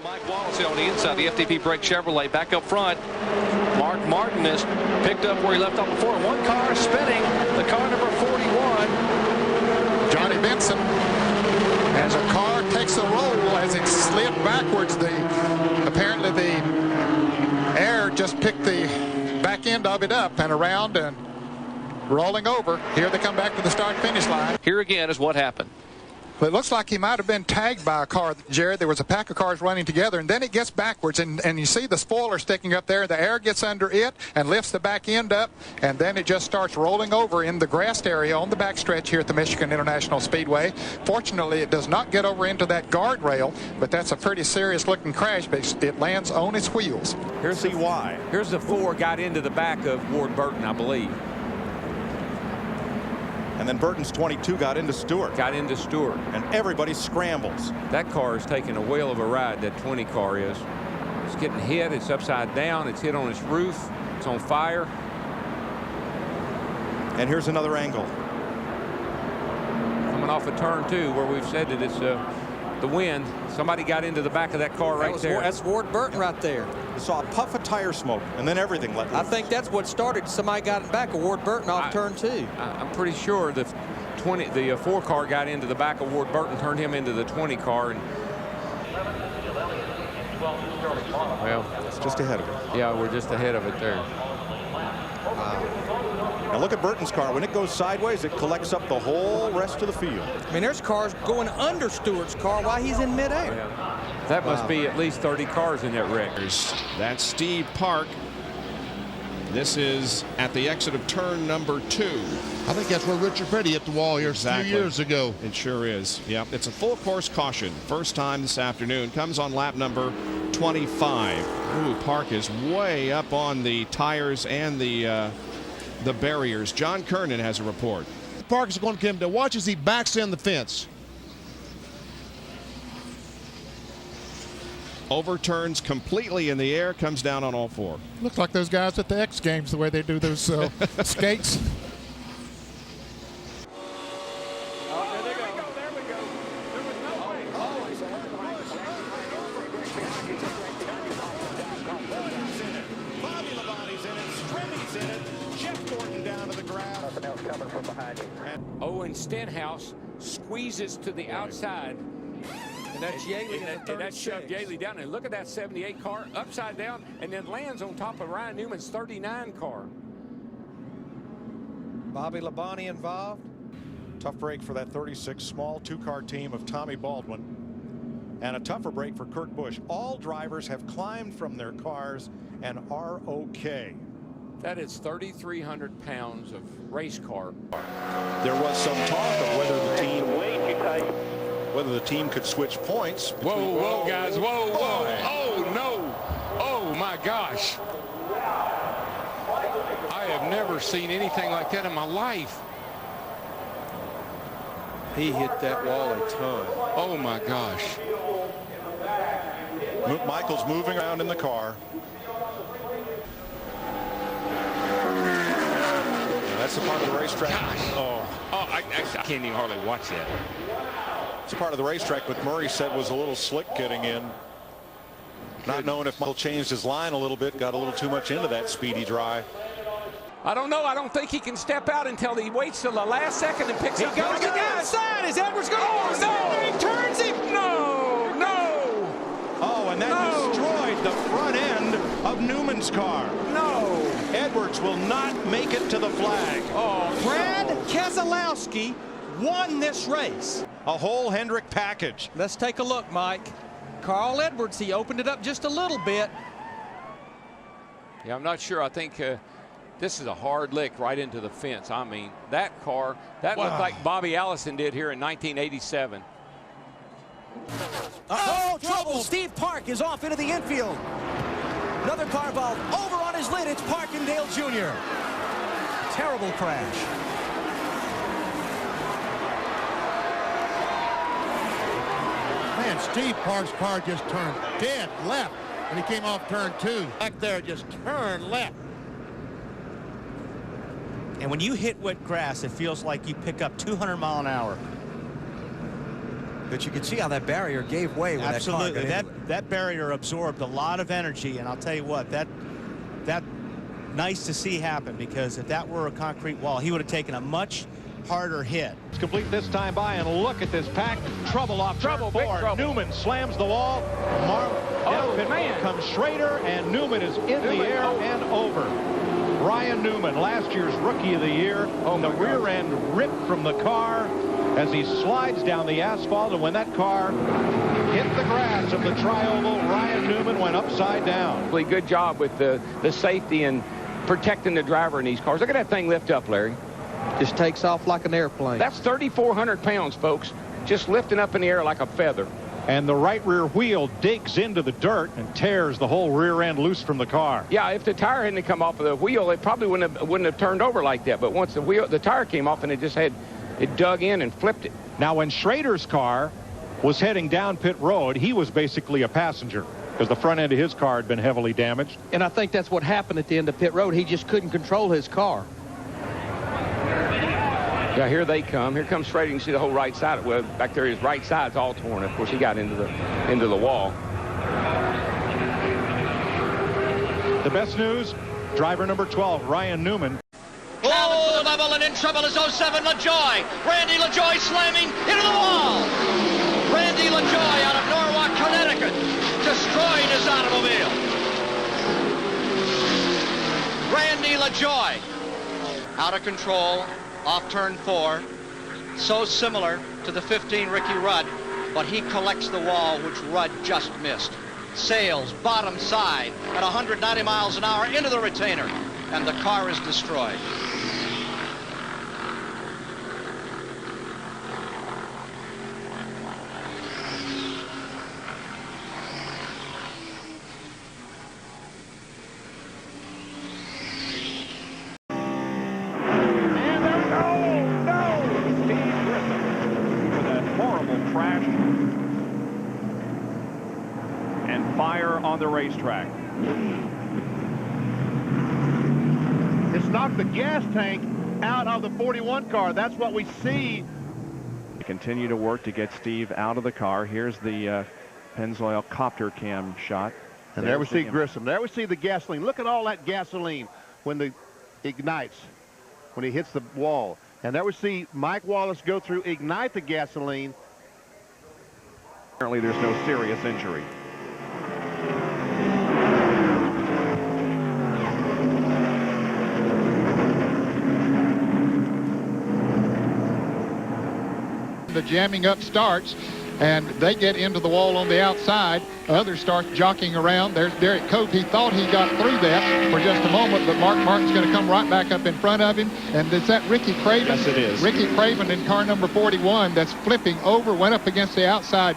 Mike Wallace on the inside, the FTP Brake Chevrolet back up front. Mark Martin has picked up where he left off before. One car spinning, the car number 41. Johnny Benson, as a car takes a roll as it slid backwards. Apparently the air just picked the back end of it up and around and rolling over. Here they come back to the start-finish line. Here again is what happened. Well, it looks like he might have been tagged by a car, Jared. There was a pack of cars running together, and then it gets backwards, and you see the spoiler sticking up there. The air gets under it and lifts the back end up, and then it just starts rolling over in the grassed area on the backstretch here at the Michigan International Speedway. Fortunately, it does not get over into that guardrail, but that's a pretty serious-looking crash, but it lands on its wheels. Here's the why. Here's the 4 got into the back of Ward Burton, I believe. And then Burton's 22 got into Stewart. And everybody scrambles. That car is taking a whale of a ride, that 20 car is. It's getting hit. It's upside down. It's hit on its roof. It's on fire. And here's another angle. Coming off a turn 2 where we've said that it's the wind. Somebody got into the back of that car right there. That's Ward Burton right there. You saw a puff of tire smoke, and then everything let loose. I think that's what started. Somebody got it back of Ward Burton off turn 2. I'm pretty sure the 4 car got into the back of Ward Burton, turned him into the 20 car. And well, it's just ahead of it. Yeah, we're just ahead of it there. Now look at Burton's car. When it goes sideways, it collects up the whole rest of the field. I mean, there's cars going under Stewart's car while he's in midair. That must be at least 30 cars in that wreck. That's Steve Park. This is at the exit of turn number 2. I think that's where Richard Petty hit the wall here a few years ago. It sure is. Yep. It's a full course caution. First time this afternoon. Comes on lap number 25. Ooh, Park is way up on the tires and the barriers. John Kernan has a report. Park is going to come to watch as he backs in the fence. Overturns completely in the air, comes down on all 4. Looks like those guys at the X Games, the way they do those skates. Owen Stenhouse squeezes to the outside. And that's Yaley. And that shoved Yaley down. And look at that 78 car upside down and then lands on top of Ryan Newman's 39 car. Bobby Labonte involved. Tough break for that 36 small 2-car team of Tommy Baldwin. And a tougher break for Kurt Busch. All drivers have climbed from their cars and are okay. That is 3,300 pounds of race car. There was some talk of whether the team could switch points. Whoa, guys, whoa. Oh, no. Oh, my gosh. I have never seen anything like that in my life. He hit that wall a ton. Oh, my gosh. Michael's moving around in the car. That's the part of the racetrack. I can't even hardly watch that. It's a part of the racetrack what Murray said was a little slick getting in. Not knowing if Michael changed his line a little bit, got a little too much into that speedy dry. I don't know. I don't think he can step out until he waits till the last second and picks up. He goes to the outside. Is Edwards going? Oh, no. He turns him. No. Oh, and that destroyed the front end of Newman's car. No. Edwards will not make it to the flag. Oh, Brad Keselowski won this race. A whole Hendrick package. Let's take a look, Mike. Carl Edwards, he opened it up just a little bit. Yeah, I'm not sure. I think this is a hard lick right into the fence. I mean, that car, that looked like Bobby Allison did here in 1987. Oh, trouble. Steve Park is off into the infield. Another car involved over on his lid. It's Parkindale Jr. Terrible crash. Man, Steve Park's car just turned dead left when he came off turn 2. Back there, just turned left. And when you hit wet grass, it feels like you pick up 200 mile an hour. But you can see how that barrier gave way when Absolutely. that car That barrier absorbed a lot of energy, and I'll tell you what, that nice to see happen, because if that were a concrete wall, he would have taken a much harder hit. It's complete this time by, and look at this pack. Trouble off turn 4. Newman slams the wall. Man. Comes Schrader, and Newman is in the air and over. Ryan Newman, last year's Rookie of the Year. The rear end ripped from the car as he slides down the asphalt, and when that car hit the grass of the tri-oval, Ryan Newman went upside down. Really good job with the safety and protecting the driver in these cars. Look at that thing lift up, Larry. Just takes off like an airplane. That's 3,400 pounds, folks, just lifting up in the air like a feather. And the right rear wheel digs into the dirt and tears the whole rear end loose from the car. Yeah, if the tire hadn't come off of the wheel, it probably wouldn't have turned over like that. But once the tire came off, and it dug in and flipped it. Now, when Schrader's car was heading down pit road, he was basically a passenger because the front end of his car had been heavily damaged. And I think that's what happened at the end of pit road. He just couldn't control his car. Yeah, here they come. Here comes Schrader. You can see the whole right side. Well, back there, his right side's all torn. Of course, he got into the wall. The best news, driver number 12, Ryan Newman. Oh, level and in trouble is 07 LaJoy. Randy LaJoy slamming into the wall. Randy LaJoy out of Norwalk, Connecticut, destroying his automobile. Randy LaJoy out of control off turn 4. So similar to the 15 Ricky Rudd, but he collects the wall which Rudd just missed. Sails bottom side at 190 miles an hour into the retainer, and the car is destroyed. Crash and fire on the racetrack. It's knocked the gas tank out of the 41 car. That's what we see. They continue to work to get Steve out of the car. Here's the Pennzoil copter cam shot. And there we see Grissom. There we see the gasoline. Look at all that gasoline when it ignites, when he hits the wall. And there we see Mike Wallace go through, ignite the gasoline. Apparently there's no serious injury. The jamming up starts, and they get into the wall on the outside. Others start jockeying around. There's Derek Cope. He thought he got through that for just a moment, but Mark Martin's going to come right back up in front of him. And is that Ricky Craven? Yes, it is. Ricky Craven in car number 41 that's flipping over, went up against the outside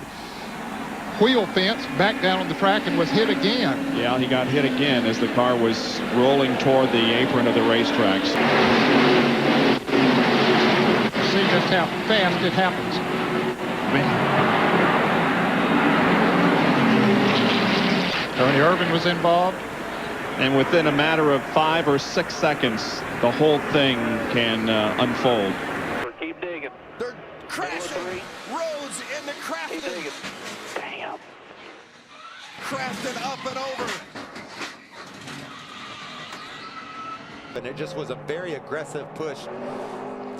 wheel fence, back down on the track, and was hit again. Yeah, he got hit again as the car was rolling toward the apron of the racetracks. See just how fast it happens. Tony Irvin was involved. And within a matter of 5 or 6 seconds, the whole thing can unfold. Keep digging. They're crashing. Rhodes into Crafton. Damn. Crafton up and over. And it just was a very aggressive push.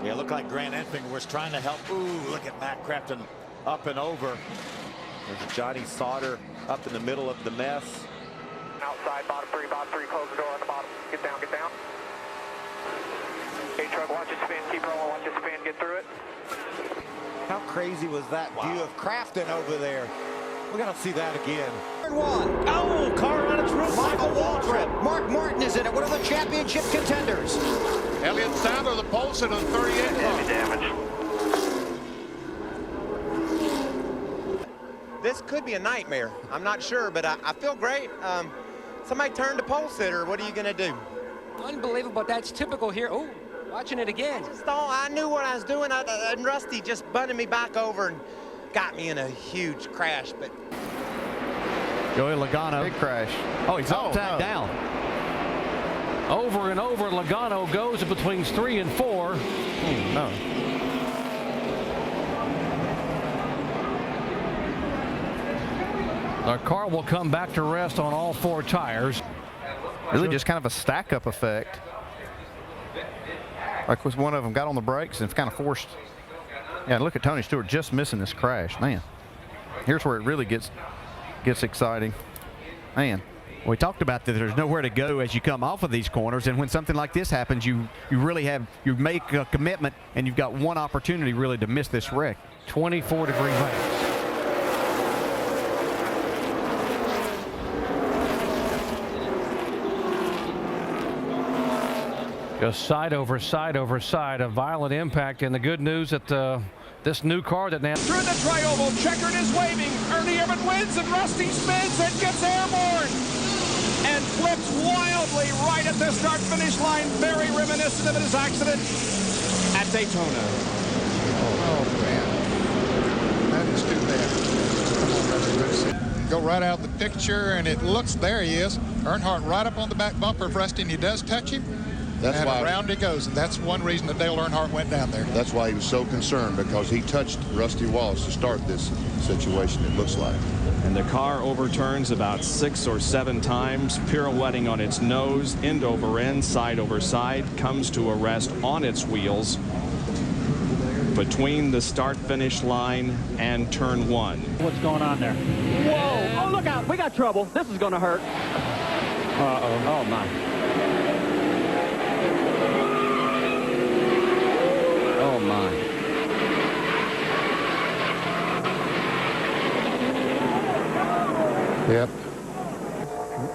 Yeah, it looked like Grant Enfinger was trying to help. Ooh, look at Matt Crafton up and over. There's Johnny Sauter up in the middle of the mess. Outside, bottom three, close the door on the bottom. Get down, get down. Okay, truck, watch it spin, keep rolling, watch it spin, get through it. How crazy was that view of Crafton over there? We're going to see that again. Turn 1. Oh, car on its roof. Michael Waltrip. Mark Martin is in it. One of the championship contenders. Elliott Sadler, the pole sit on 38 car. Damage. This could be a nightmare. I'm not sure, but I feel great. Somebody turned to pole sitter. What are you going to do? Unbelievable. That's typical here. Oh, watching it again. I knew what I was doing. And Rusty just bunted me back over and got me in a huge crash. But Joey Logano. Big crash. Oh, he's upside down. Over and over, Logano goes between 3 and 4. No. The car will come back to rest on all 4 tires. Really just kind of a stack-up effect. Like was one of them got on the brakes and kind of forced. Yeah, look at Tony Stewart just missing this crash. Man, here's where it really gets exciting. Man. We talked about that there's nowhere to go as you come off of these corners, and when something like this happens, you make a commitment, and you've got one opportunity really to miss this wreck. 24-degree banks. Just side over side over side, a violent impact, and the good news that this new car that now through the tri-oval, Checkered is waving. Ernie Evans wins, and Rusty spins and gets airborne and flips wildly right at the start-finish line, very reminiscent of his accident at Daytona. Oh man, that is too bad. Go right out of the picture, and it looks, there he is. Earnhardt right up on the back bumper of Rusty, and he does touch him. And around he goes, and that's one reason that Dale Earnhardt went down there. That's why he was so concerned, because he touched Rusty Wallace to start this situation, it looks like. And the car overturns about 6 or 7 times, pirouetting on its nose, end over end, side over side, comes to a rest on its wheels between the start-finish line and turn 1. What's going on there? Whoa! Oh, look out! We got trouble. This is going to hurt. Uh-oh. Oh, my. Oh, my. Yep.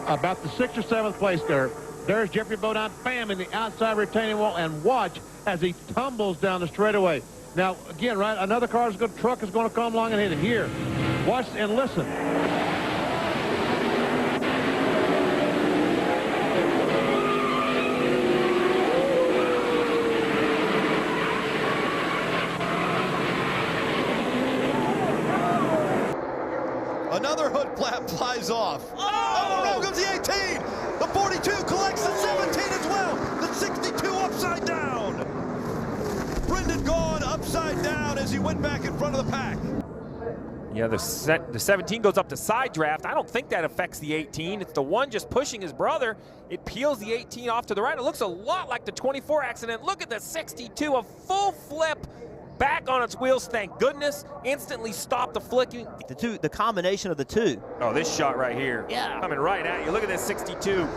About the 6th or 7th place there. There's Jeffrey Bodine, bam, in the outside retaining wall, and watch as he tumbles down the straightaway. Now, again, right, another truck is going to come along and hit him here. Watch and listen. Another hood flap flies off. Oh, around goes the 18. The 42 collects the 17 as well. The 62 upside down. Brendan Gaughan upside down as he went back in front of the pack. Yeah, the 17 goes up to side draft. I don't think that affects the 18. It's the one just pushing his brother. It peels the 18 off to the right. It looks a lot like the 24 accident. Look at the 62, a full flip. Back on its wheels, thank goodness. Instantly stopped the flicking. The combination of the two. Oh, this shot right here. Yeah. Coming right at you. Look at this 62.